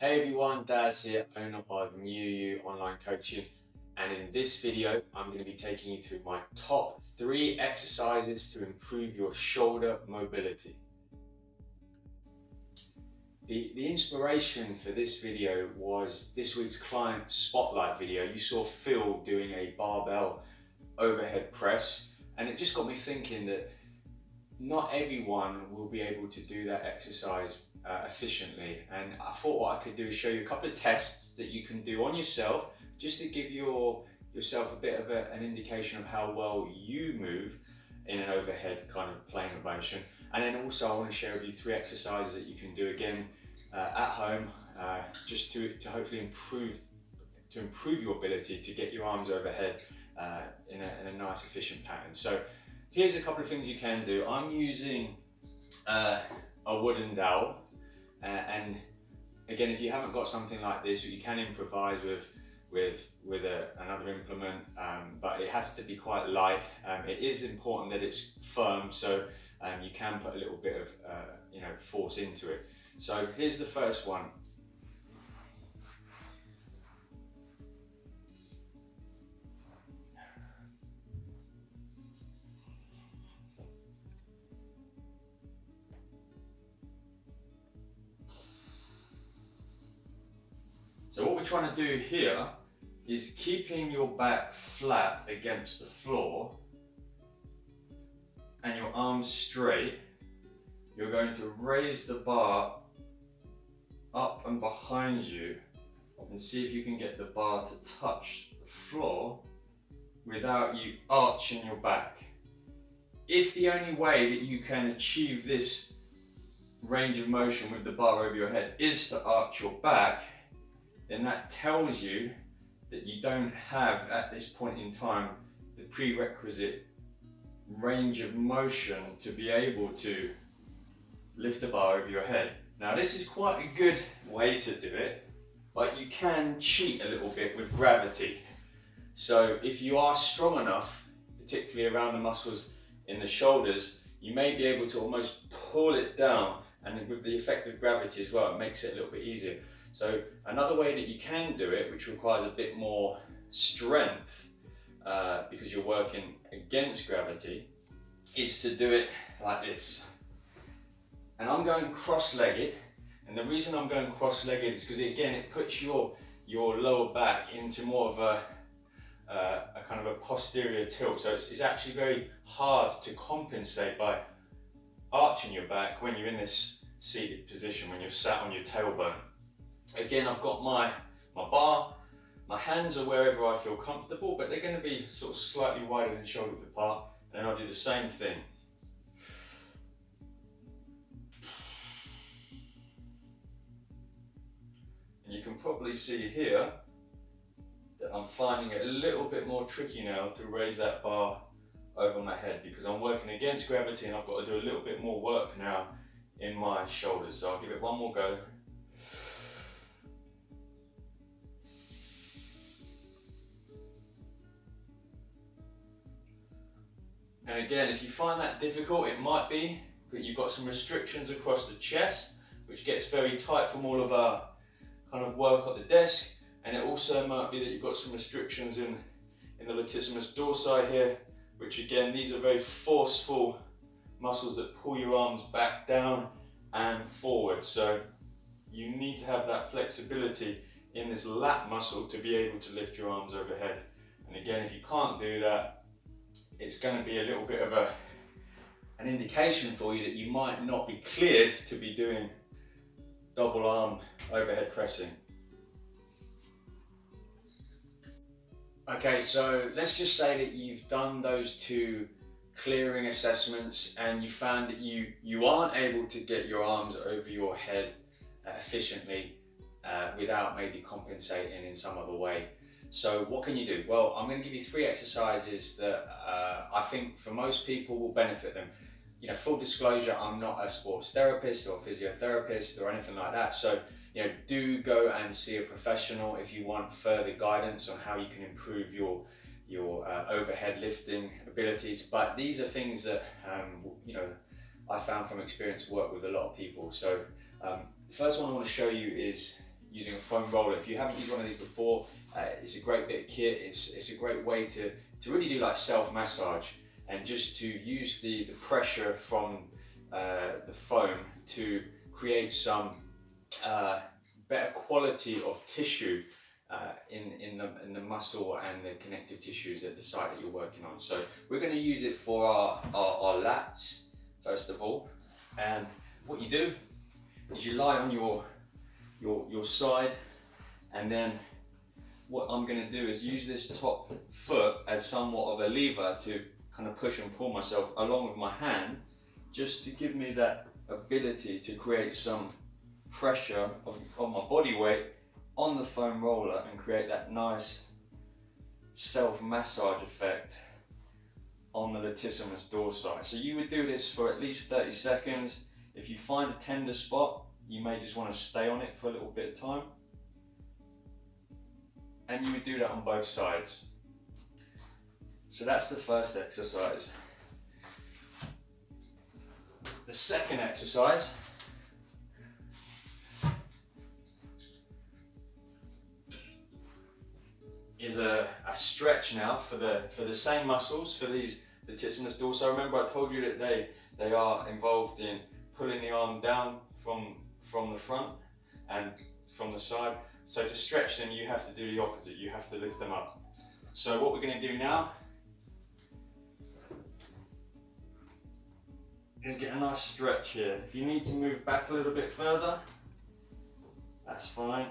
Hey everyone, Daz here, owner of New You Online Coaching, and in this video I'm going to be taking you through my top 3 exercises to improve your shoulder mobility. The inspiration for this video was this week's client spotlight video. You saw Phil doing a barbell overhead press, and it just got me thinking that not everyone will be able to do that exercise efficiently, and I thought what I could do is show you a couple of tests that you can do on yourself just to give yourself a bit of an indication of how well you move in an overhead kind of plane of motion. And then also I want to share with you 3 exercises that you can do again at home just to hopefully improve your ability to get your arms overhead in a nice efficient pattern. So here's a couple of things you can do. I'm using a wooden dowel, and again, if you haven't got something like this, you can improvise with another implement, but it has to be quite light. It is important that it's firm, so you can put a little bit of force into it. So here's the first one. So what we're trying to do here is keeping your back flat against the floor and your arms straight. You're going to raise the bar up and behind you and see if you can get the bar to touch the floor without you arching your back. If the only way that you can achieve this range of motion with the bar over your head is to arch your back, then that tells you that you don't have, at this point in time, the prerequisite range of motion to be able to lift the bar over your head. Now this is quite a good way to do it, but you can cheat a little bit with gravity. So if you are strong enough, particularly around the muscles in the shoulders, you may be able to almost pull it down, and with the effect of gravity as well, it makes it a little bit easier. So another way that you can do it, which requires a bit more strength because you're working against gravity, is to do it like this. And I'm going cross-legged, and the reason I'm going cross-legged is because again it puts your lower back into more of a kind of a posterior tilt. So it's actually very hard to compensate by arching your back when you're in this seated position, when you're sat on your tailbone. Again, I've got my bar, my hands are wherever I feel comfortable, but they're going to be sort of slightly wider than shoulder width apart, and I'll do the same thing. And you can probably see here that I'm finding it a little bit more tricky now to raise that bar over my head because I'm working against gravity and I've got to do a little bit more work now in my shoulders. So I'll give it one more go. And again, if you find that difficult, it might be that you've got some restrictions across the chest, which gets very tight from all of our kind of work at the desk. And it also might be that you've got some restrictions in the latissimus dorsi here, which again, these are very forceful muscles that pull your arms back down and forward. So you need to have that flexibility in this lat muscle to be able to lift your arms overhead. And again, if you can't do that, it's going to be a little bit of an indication for you that you might not be cleared to be doing double arm overhead pressing. Okay, so let's just say that you've done those 2 clearing assessments and you found that you aren't able to get your arms over your head efficiently without maybe compensating in some other way. So what can you do? Well, I'm going to give you 3 exercises that I think for most people will benefit them. You know, full disclosure, I'm not a sports therapist or physiotherapist or anything like that. So, you know, do go and see a professional if you want further guidance on how you can improve your overhead lifting abilities. But these are things that, you know, I found from experience work with a lot of people. So the first one I want to show you is using a foam roller. If you haven't used one of these before, it's a great bit of kit. It's a great way to really do like self-massage and just to use the pressure from the foam to create some better quality of tissue in the muscle and the connective tissues at the site that you're working on. So we're going to use it for our lats first of all, and what you do is you lie on your side, and then what I'm going to do is use this top foot as somewhat of a lever to kind of push and pull myself along with my hand, just to give me that ability to create some pressure of my body weight on the foam roller and create that nice self-massage effect on the latissimus dorsi. So you would do this for at least 30 seconds. If you find a tender spot, you may just want to stay on it for a little bit of time. And you would do that on both sides. So that's the first exercise. The second exercise is a stretch now for the same muscles, for these latissimus dorsi. Remember I told you that they are involved in pulling the arm down from the front and from the side. So to stretch them, you have to do the opposite. You have to lift them up. So what we're going to do now is get a nice stretch here. If you need to move back a little bit further, that's fine.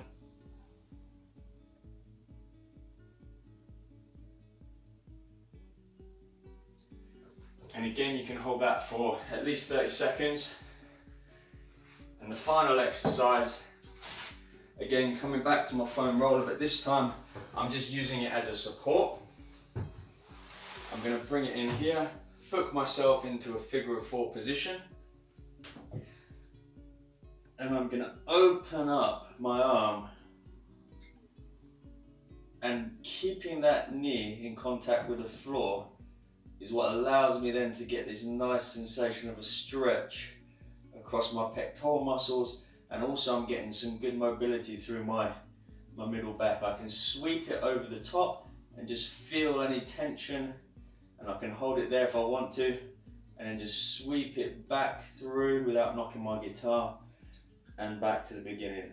And again, you can hold that for at least 30 seconds. And the final exercise, again, coming back to my foam roller, but this time I'm just using it as a support. I'm going to bring it in here, hook myself into a figure of 4 position, and I'm going to open up my arm, and keeping that knee in contact with the floor is what allows me then to get this nice sensation of a stretch across my pectoral muscles, and also I'm getting some good mobility through my middle back. I can sweep it over the top and just feel any tension, and I can hold it there if I want to, and then just sweep it back through without knocking my guitar, and back to the beginning.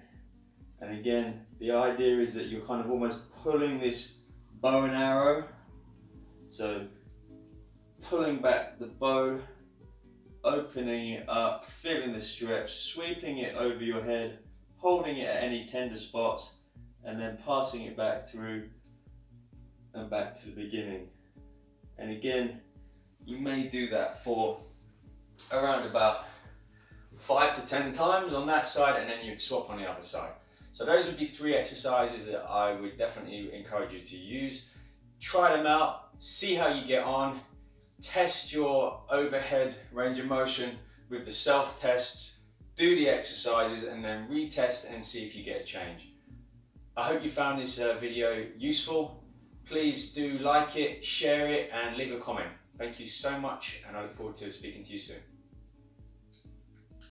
And again, the idea is that you're kind of almost pulling this bow and arrow, so pulling back the bow, opening it up, feeling the stretch, sweeping it over your head, holding it at any tender spots, and then passing it back through and back to the beginning. And again, you may do that for around about 5 to 10 times on that side, and then you'd swap on the other side. So those would be 3 exercises that I would definitely encourage you to use. Try them out, see how you get on. Test your overhead range of motion with the self-tests, do the exercises, and then retest and see if you get a change. I hope you found this video useful. Please do like it, share it, and leave a comment. Thank you so much, and I look forward to speaking to you soon.